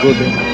Good.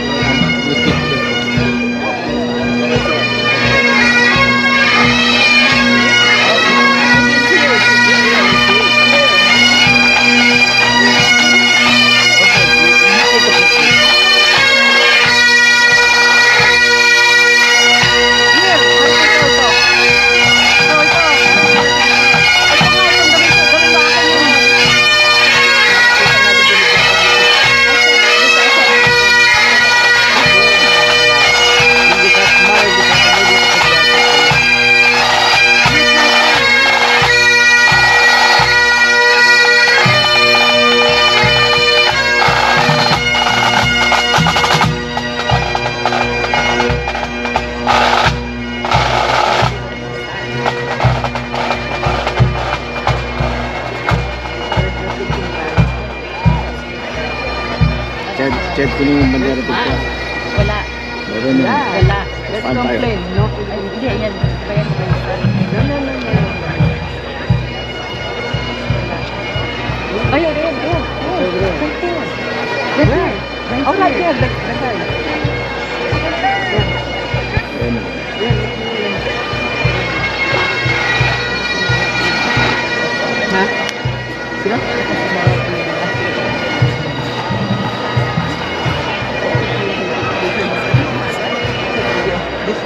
Chat ko yung bandera dito. Wala. Meron na. Wala. Let's Saan tayo? complain, no? Ay, hindi, yan. Bayan. No. Ay, ayan. Oh, right here. Ha? Sino?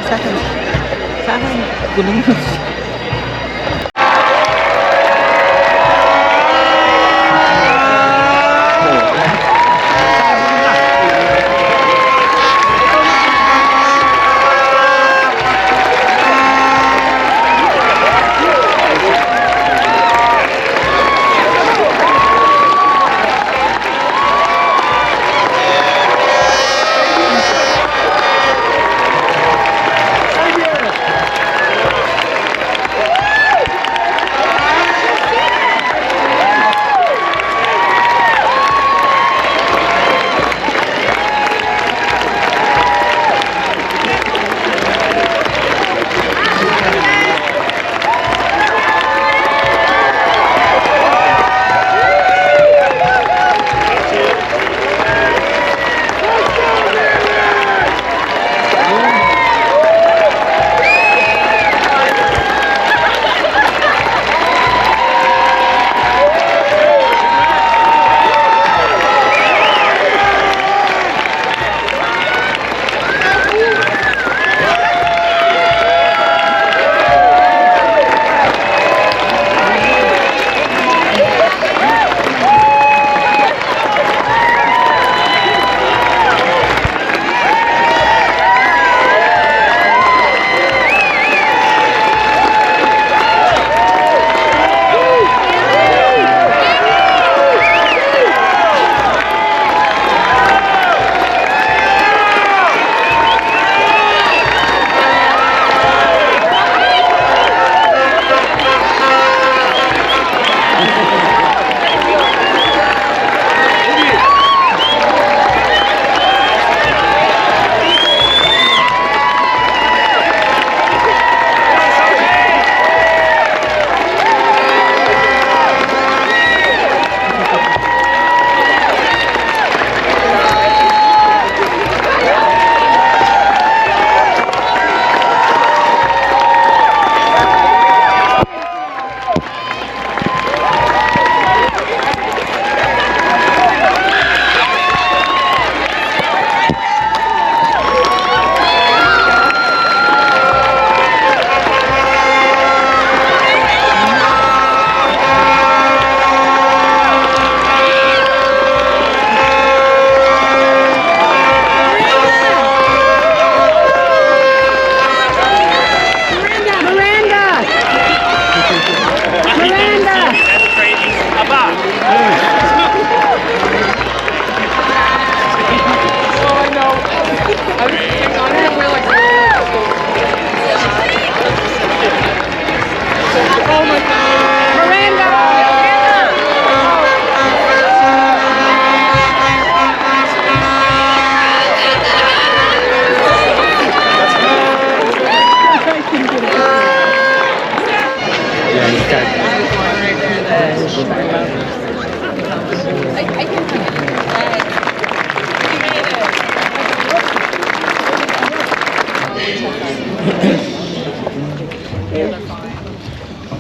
Sa akin. Gulong mo.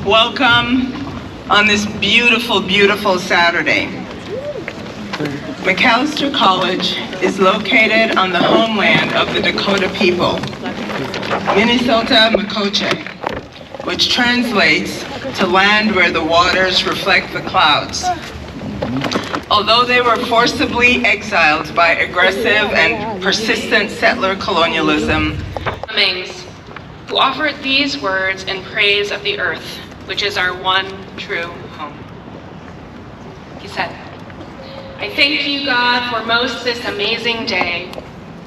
Welcome on this beautiful, beautiful Saturday. Macalester College is located on the homeland of the Dakota people, Minnesota Makoche, which translates to land where the waters reflect the clouds. Although they were forcibly exiled by aggressive and persistent settler colonialism, who offered these words in praise of the earth, which is our one true home. He said, I thank you, God, for most this amazing day,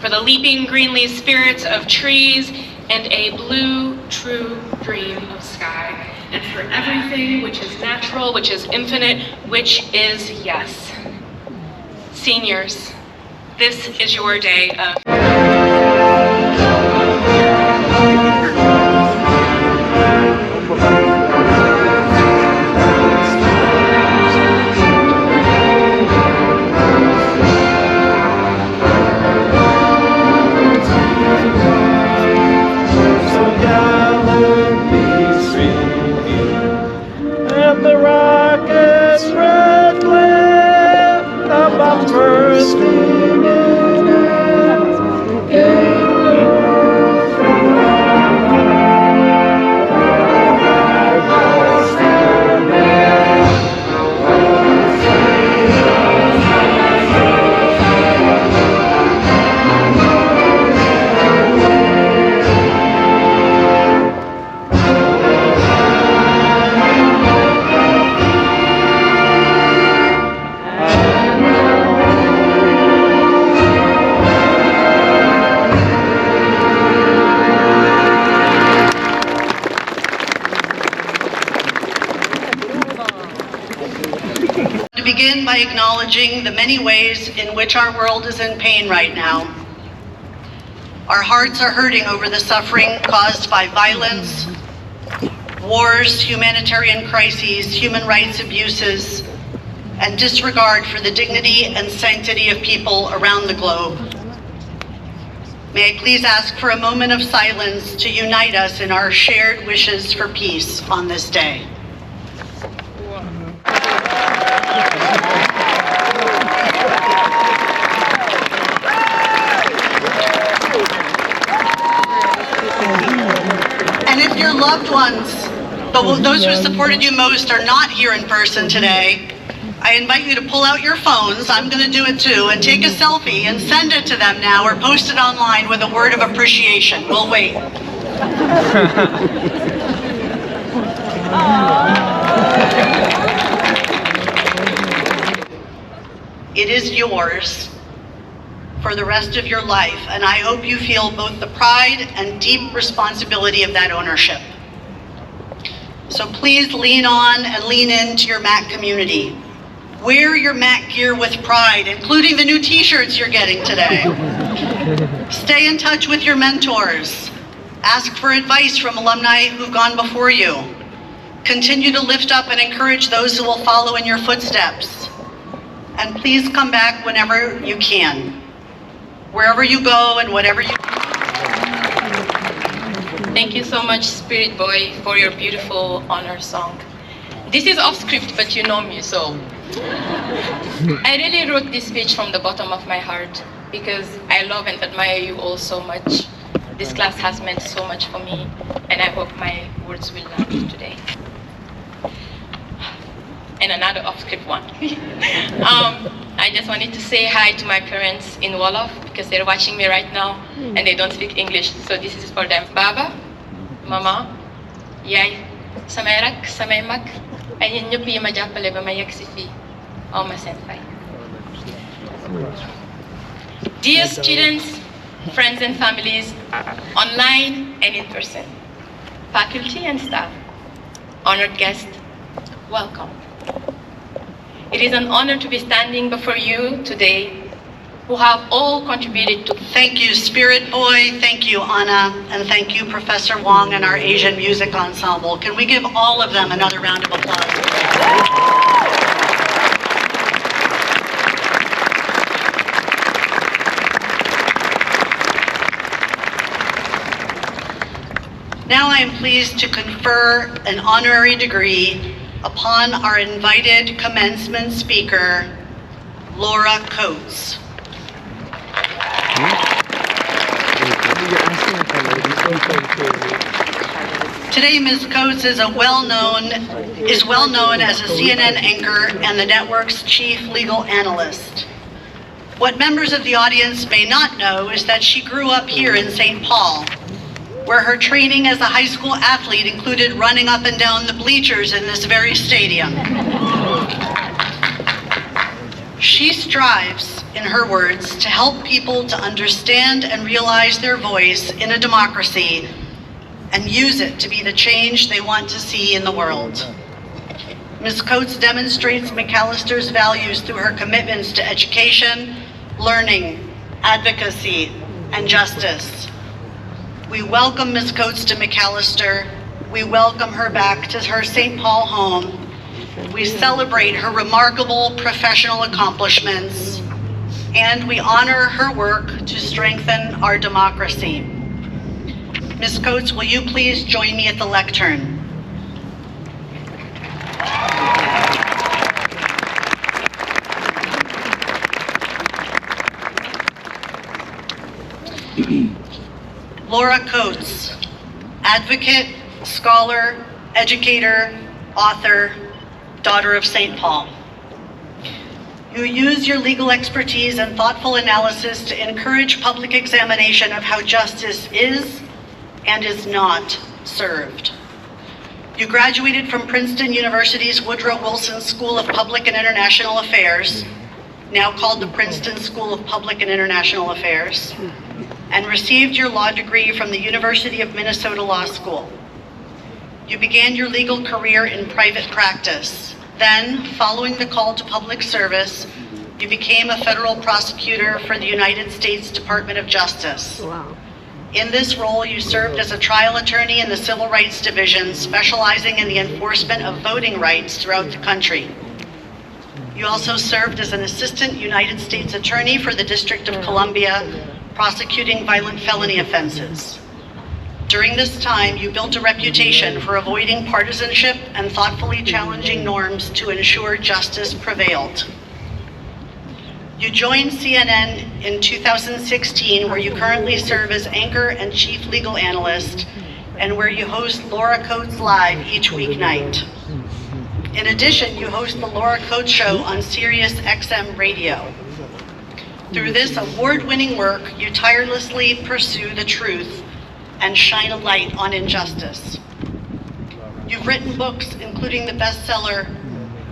for the leaping greenly spirits of trees and a blue, true dream of sky, and for everything which is natural, which is infinite, which is yes. Seniors, this is your day of begin by acknowledging the many ways in which our world is in pain right now. Our hearts are hurting over the suffering caused by violence, wars, humanitarian crises, human rights abuses, and disregard for the dignity and sanctity of people around the globe. May I please ask for a moment of silence to unite us in our shared wishes for peace on this day. And if your loved ones, those who supported you most, are not here in person today, I invite you to pull out your phones, I'm going to do it too, and take a selfie and send it to them now or post it online with a word of appreciation. We'll wait. It is yours for the rest of your life, and I hope you feel both the pride and deep responsibility of that ownership. So please lean on and lean into your MAC community. Wear your MAC gear with pride, including the new t-shirts you're getting today. Stay in touch with your mentors. Ask for advice from alumni who've gone before you. Continue to lift up and encourage those who will follow in your footsteps. And please come back whenever you can. Wherever you go and whatever you... Thank you so much, Spirit Boy, for your beautiful honor song. This is off script, but you know me, so... I really wrote this speech from the bottom of my heart because I love and admire you all so much. This class has meant so much for me, and I hope my words will land today. And another off-script one. I just wanted to say hi to my parents in Wolof because they're watching me right now and they don't speak English, so this is for them. Baba, Mama, Yay, samay rak, samay mag, ayun nyo pi majapale ba mayak si fi, Oma Senpai. Dear students, friends and families, online and in person, faculty and staff, honored guests, welcome. It is an honor to be standing before you today, who have all contributed to... Thank you, Spirit Boy, thank you, Anna, and thank you, Professor Wong and our Asian Music Ensemble. Can we give all of them another round of applause? Now I am pleased to confer an honorary degree upon our invited commencement speaker, Laura Coates. Today, Ms. Coates is well known as a CNN anchor and the network's chief legal analyst. What members of the audience may not know is that she grew up here in St. Paul, where her training as a high school athlete included running up and down the bleachers in this very stadium. She strives, in her words, to help people to understand and realize their voice in a democracy and use it to be the change they want to see in the world. Ms. Coates demonstrates Macalester's values through her commitments to education, learning, advocacy, and justice. We welcome Ms. Coates to Macalester. We welcome her back to her St. Paul home. We celebrate her remarkable professional accomplishments, and we honor her work to strengthen our democracy. Ms. Coates, will you please join me at the lectern? Laura Coates, advocate, scholar, educator, author, daughter of St. Paul. You use your legal expertise and thoughtful analysis to encourage public examination of how justice is and is not served. You graduated from Princeton University's Woodrow Wilson School of Public and International Affairs, now called the Princeton School of Public and International Affairs, and received your law degree from the University of Minnesota Law School. You began your legal career in private practice. Then, following the call to public service, you became a federal prosecutor for the United States Department of Justice. Wow. In this role, you served as a trial attorney in the Civil Rights Division, specializing in the enforcement of voting rights throughout the country. You also served as an assistant United States attorney for the District of Columbia, prosecuting violent felony offenses. During this time, you built a reputation for avoiding partisanship and thoughtfully challenging norms to ensure justice prevailed. You joined CNN in 2016, where you currently serve as anchor and chief legal analyst, and where you host Laura Coates Live each weeknight. In addition, you host the Laura Coates Show on Sirius XM Radio. Through this award-winning work, you tirelessly pursue the truth and shine a light on injustice. You've written books, including the bestseller,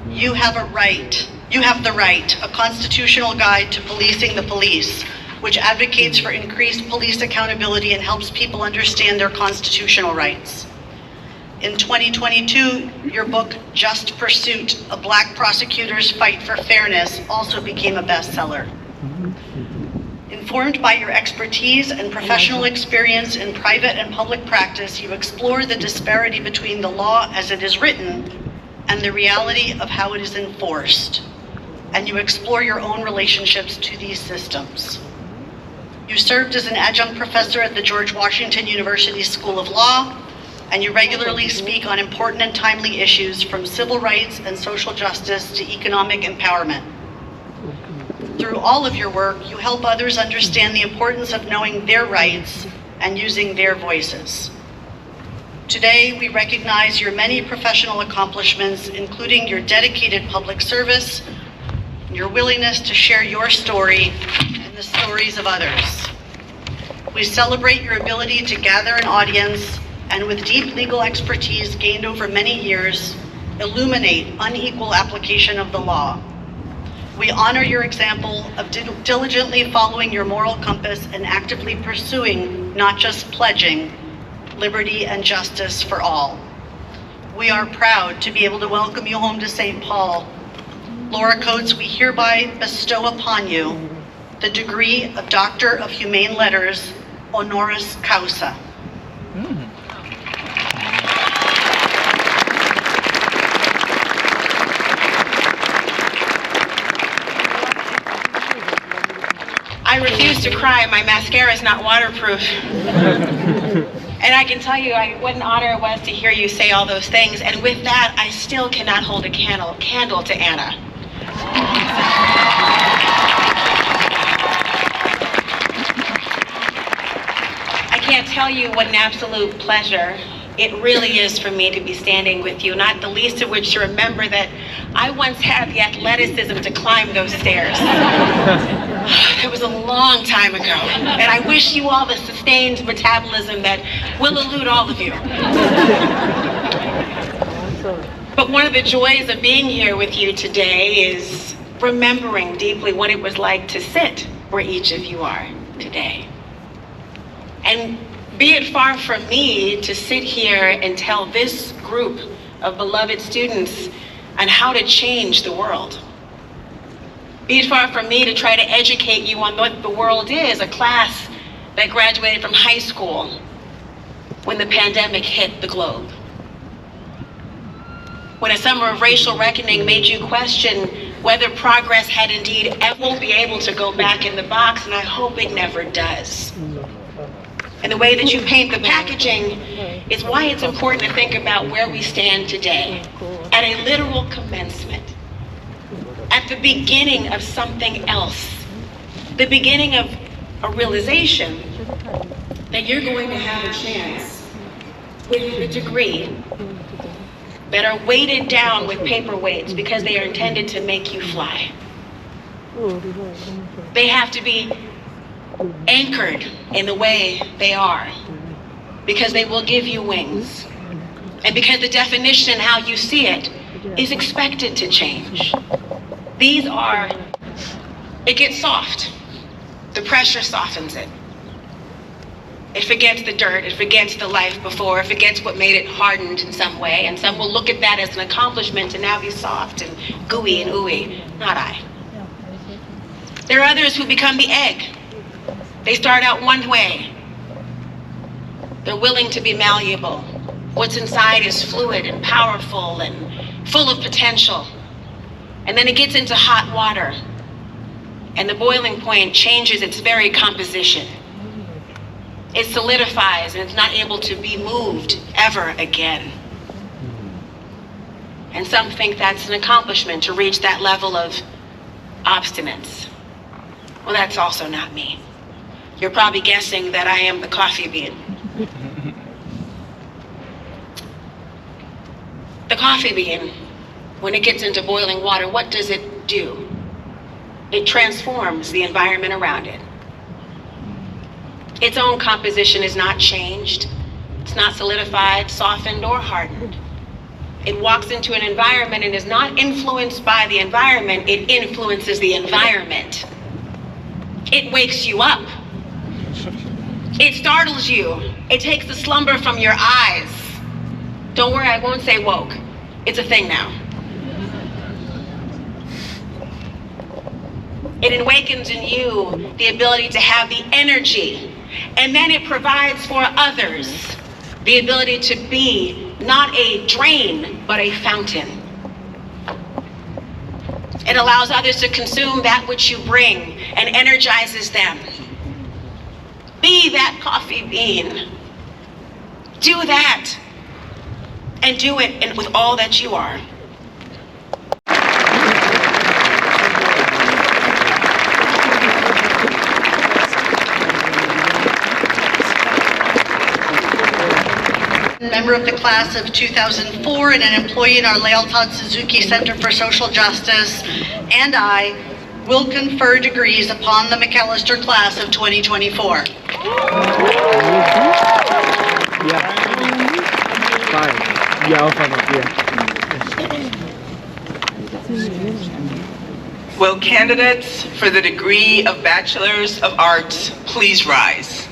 You Have the Right, a constitutional guide to policing the police, which advocates for increased police accountability and helps people understand their constitutional rights. In 2022, your book, Just Pursuit, A Black Prosecutor's Fight for Fairness, also became a bestseller. Informed by your expertise and professional experience in private and public practice, you explore the disparity between the law as it is written and the reality of how it is enforced. And you explore your own relationships to these systems. You served as an adjunct professor at the George Washington University School of Law, and you regularly speak on important and timely issues from civil rights and social justice to economic empowerment. Through all of your work, you help others understand the importance of knowing their rights and using their voices. Today, we recognize your many professional accomplishments, including your dedicated public service, your willingness to share your story and the stories of others. We celebrate your ability to gather an audience and, with deep legal expertise gained over many years, illuminate unequal application of the law. We honor your example of diligently following your moral compass and actively pursuing, not just pledging, liberty and justice for all. We are proud to be able to welcome you home to St. Paul. Laura Coates, we hereby bestow upon you the degree of Doctor of Humane Letters, honoris causa. I refuse to cry. My mascara is not waterproof. And I can tell you what an honor it was to hear you say all those things. And with that, I still cannot hold a candle to Anna. I can't tell you what an absolute pleasure it really is for me to be standing with you, not the least of which to remember that I once had the athleticism to climb those stairs. It was a long time ago, and I wish you all the sustained metabolism that will elude all of you. But one of the joys of being here with you today is remembering deeply what it was like to sit where each of you are today. And be it far from me to sit here and tell this group of beloved students on how to change the world. Be it far from me to try to educate you on what the world is, a class that graduated from high school when the pandemic hit the globe. When a summer of racial reckoning made you question whether progress had indeed ever be able to go back in the box, and I hope it never does. And the way that you paint the packaging is why it's important to think about where we stand today, at a literal commencement, at the beginning of something else, the beginning of a realization that you're going to have a chance with a degree that are weighted down with paperweights because they are intended to make you fly. They have to be anchored in the way they are because they will give you wings. And because the definition, how you see it, is expected to change. These are, it gets soft. The pressure softens it. It forgets the dirt, it forgets the life before, it forgets what made it hardened in some way, and some will look at that as an accomplishment to now be soft and gooey and ooey. Not I. There are others who become the egg. They start out one way. They're willing to be malleable. What's inside is fluid and powerful and full of potential. And then it gets into hot water, and the boiling point changes its very composition. It solidifies, and it's not able to be moved ever again. And some think that's an accomplishment to reach that level of obstinance. Well, that's also not me. You're probably guessing that I am the coffee bean. The coffee bean, when it gets into boiling water, what does it do? It transforms the environment around it. Its own composition is not changed. It's not solidified, softened, or hardened. It walks into an environment and is not influenced by the environment, it influences the environment. It wakes you up. It startles you. It takes the slumber from your eyes. Don't worry, I won't say woke. It's a thing now. It awakens in you the ability to have the energy, and then it provides for others the ability to be not a drain, but a fountain. It allows others to consume that which you bring and energizes them. Be that coffee bean. Do that. And do it with all that you are. Member of the class of 2004 and an employee in our Lealtad Suzuki Center for Social Justice, and I will confer degrees upon the Macalester class of 2024. Will candidates for the degree of Bachelors of Arts please rise?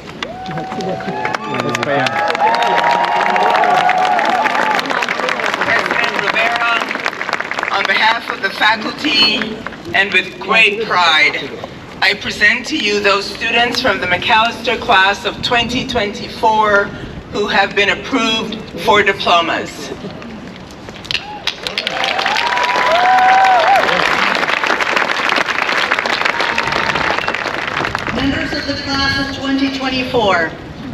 President Rivera, on behalf of the faculty and with great pride, I present to you those students from the Macalester class of 2024 who have been approved for diplomas. Members of the class of 2024,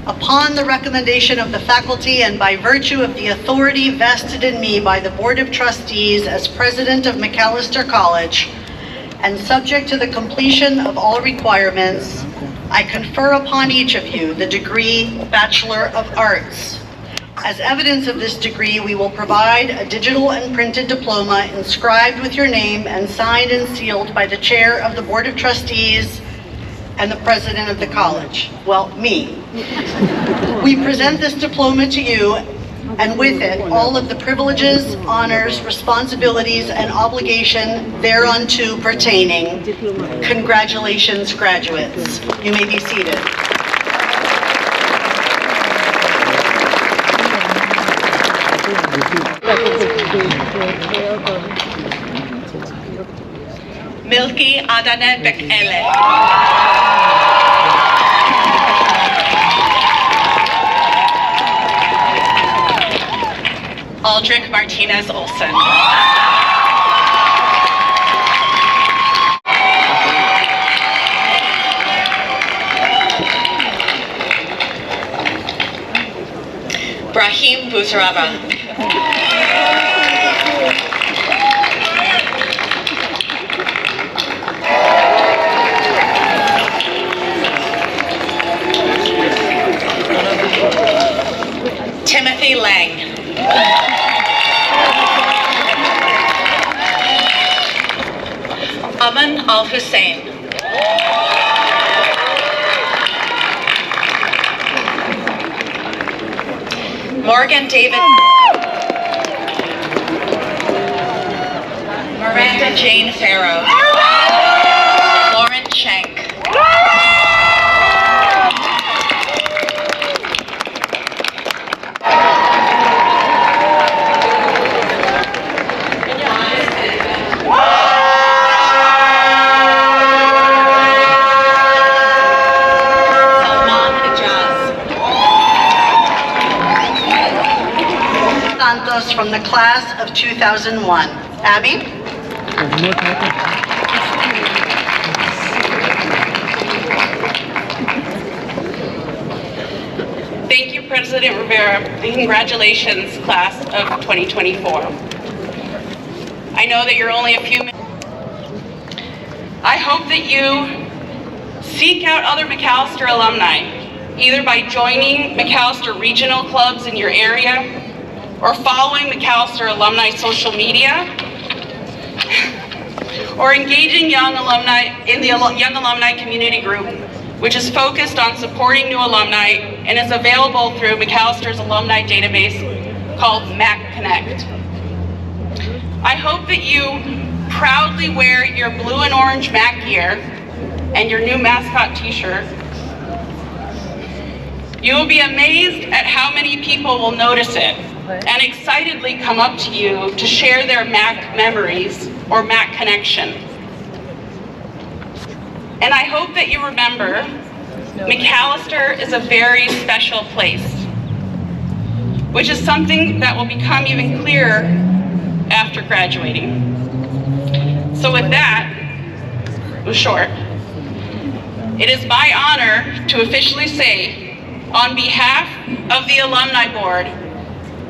Upon the recommendation of the faculty and by virtue of the authority vested in me by the Board of Trustees as president of Macalester College, and subject to the completion of all requirements, I confer upon each of you the degree Bachelor of Arts. As evidence of this degree, we will provide a digital and printed diploma inscribed with your name and signed and sealed by the chair of the Board of Trustees and the president of the college. Well, me. We present this diploma to you, and with it, all of the privileges, honors, responsibilities, and obligation thereunto pertaining. Congratulations, graduates. You may be seated. Milky Adane Bekele. Aldrich Martinez Olson. Brahim Buzarava. Timothy Lang. Aman Al-Hussein. Morgan David. Miranda Jane Farrow. Lauren Schenk. From the class of 2001. Abby? Thank you, President Rivera, and congratulations, class of 2024. I know that you're only a few minutes. I hope that you seek out other Macalester alumni, either by joining Macalester regional clubs in your area, or following Macalester alumni social media, or engaging young alumni in the Young Alumni Community Group, which is focused on supporting new alumni and is available through Macalester's alumni database called Mac Connect. I hope that you proudly wear your blue and orange Mac gear and your new mascot t-shirt. You will be amazed at how many people will notice it and excitedly come up to you to share their Mac memories or Mac connection. And I hope that you remember, Macalester is a very special place, which is something that will become even clearer after graduating. So with that, it was short. It is my honor to officially say, on behalf of the Alumni Board,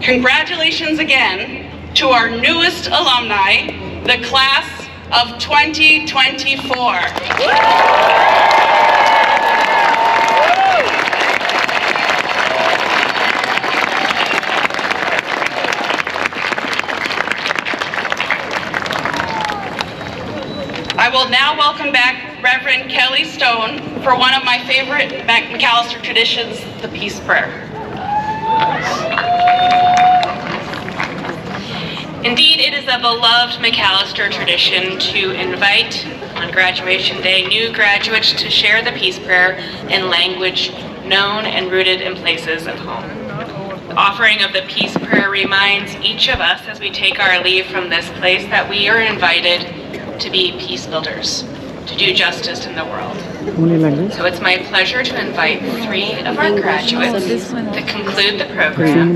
congratulations again to our newest alumni, the class of 2024. I will now welcome back Reverend Kelly Stone for one of my favorite Macalester traditions, the Peace Prayer. Indeed, it is a beloved Macalester tradition to invite, on graduation day, new graduates to share the peace prayer in language known and rooted in places of home. The offering of the peace prayer reminds each of us as we take our leave from this place that we are invited to be peace builders, to do justice in the world. So it's my pleasure to invite three of our graduates to conclude the program.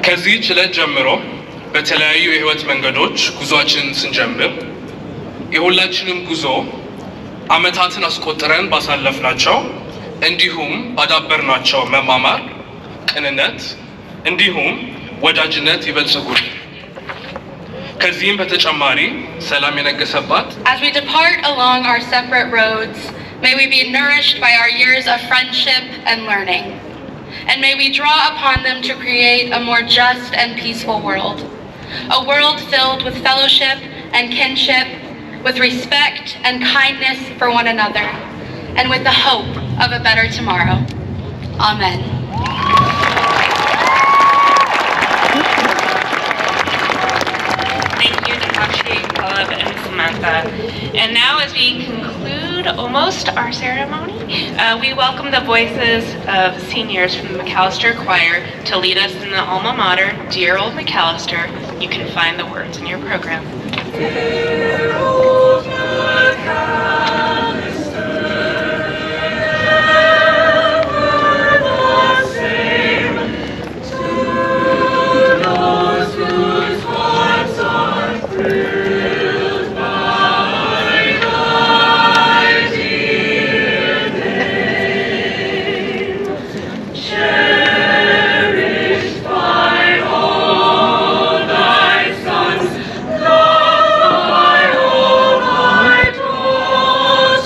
ከዚህ ዕለት ጀምሮ በተለያዩ የህይወት መንገዶች ጉዟችንን ስንጀምር የሁላችንም ጉዞ ዓመታትን አስቆጥረን ባሳለፍናቸው እንዲሁም ባዳበርናቸው መማማር፣ ቅንነት እንዲሁም ወዳጅነት ይበልጽጉል። ከዚህም በተጨማሪ ሰላም የነገሰባት As we depart along our separate roads, may we be nourished by our years of friendship and learning. And may we draw upon them to create a more just and peaceful world. A world filled with fellowship and kinship, with respect and kindness for one another, and with the hope of a better tomorrow. Amen. Thank you, Natasha, Caleb, and Samantha. And now, as we conclude almost our ceremony, we welcome the voices of seniors from the Macalester Choir to lead us in the alma mater, Dear Old Macalester. You can find the words in your program. Dear old Macalester, ever the same, to those whose hearts are thrilled by thy dear name, cherished by all thy sons, loved by all thy daughters,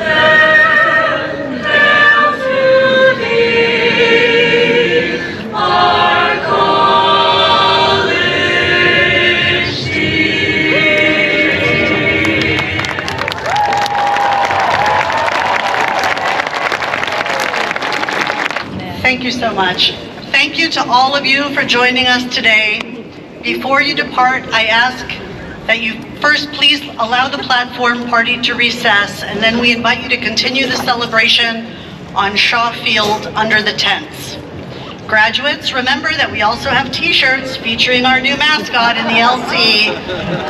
hail, hail to thee, our college dear. Thank you so much. Thank you to all of you for joining us today. Before you depart, I ask that you first please allow the platform party to recess, and then we invite you to continue the celebration on Shaw Field under the tents. Graduates, remember that we also have t-shirts featuring our new mascot in the LC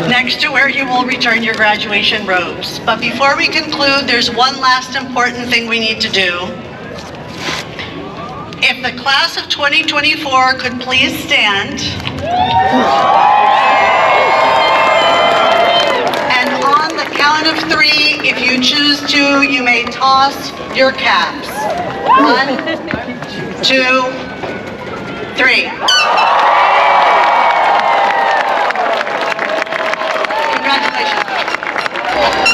next to where you will return your graduation robes. But before we conclude, there's one last important thing we need to do. If the class of 2024 could please stand. And on the count of 3, if you choose to, you may toss your caps. 1, 2, 3. Congratulations.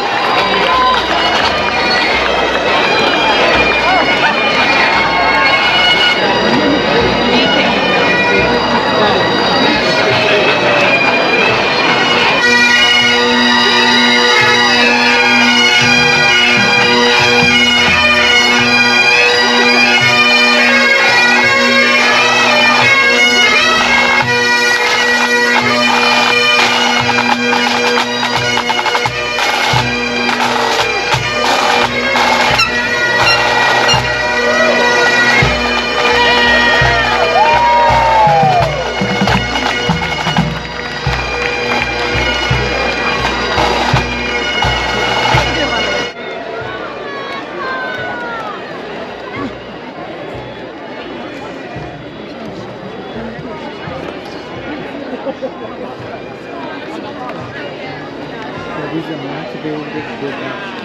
So these are not to be able to go back.